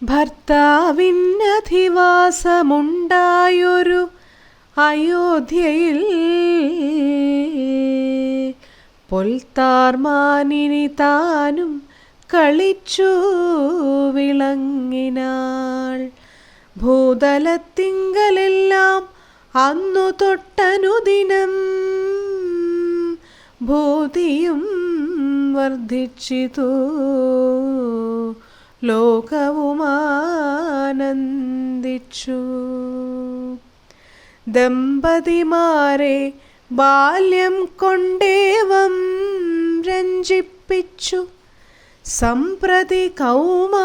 ഭർത്താവിനധിവാസമുണ്ടായൊരു അയോധ്യയിൽ പൊൽത്താർമാനിനി താനും കളിച്ചു വിളങ്ങിനാൾ. ഭൂതലത്തിങ്കലെല്ലാം അന്നു തൊട്ടനുദിനം ഭൂതിയും വർദ്ധിച്ചിതു, ലോകവുമാനന്ദിച്ചു. ദമ്പതിമാരെ ബാല്യം കൊണ്ടേവം രഞ്ജിപ്പിച്ചു, സംപ്രതി കൗമാരവും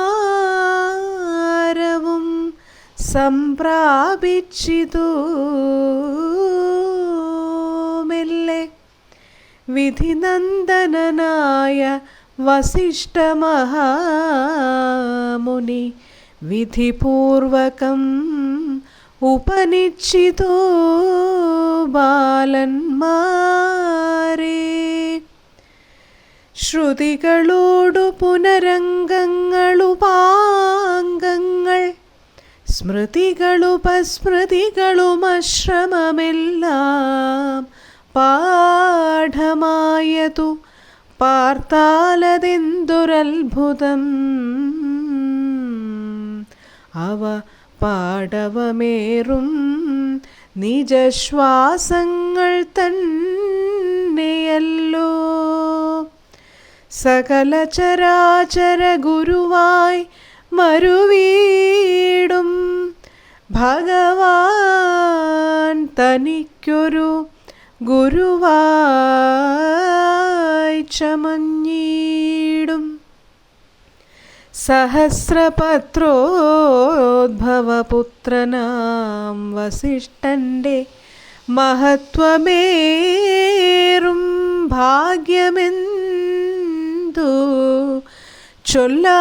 സംപ്രാപിച്ചിതു. മെല്ലെ വിധിനന്ദനനായ വസിഷ്ഠമഹാമുനി വിധിപൂർവകം ഉപനിശ്ചിതോ ബാലന്മാരെ. ശ്രുതികളോടു പുനരംഗങ്ങളുപാംഗങ്ങൾ സ്മൃതികളുപസ്മൃതികളുമശ്രമമെല്ലാം പാഠമായതു പാർത്താലതെന്തൊരത്ഭുതം. അവ പാടവമേറും നിജശ്വാസങ്ങൾ തന്നെയല്ലോ. സകല ചരാചര ഗുരുവായി മരുവീടും ഭഗവാൻ തനിക്കൊരു ഗുരുവായി ചമഞ്ഞിടും. സഹസ്രപത്രോദ്ഭവപുത്രനാം വസിഷ്ഠൻ്റെ മഹത്വമേറും ഭാഗ്യമെന്തു ചൊല്ലാവതോർത്താൽ.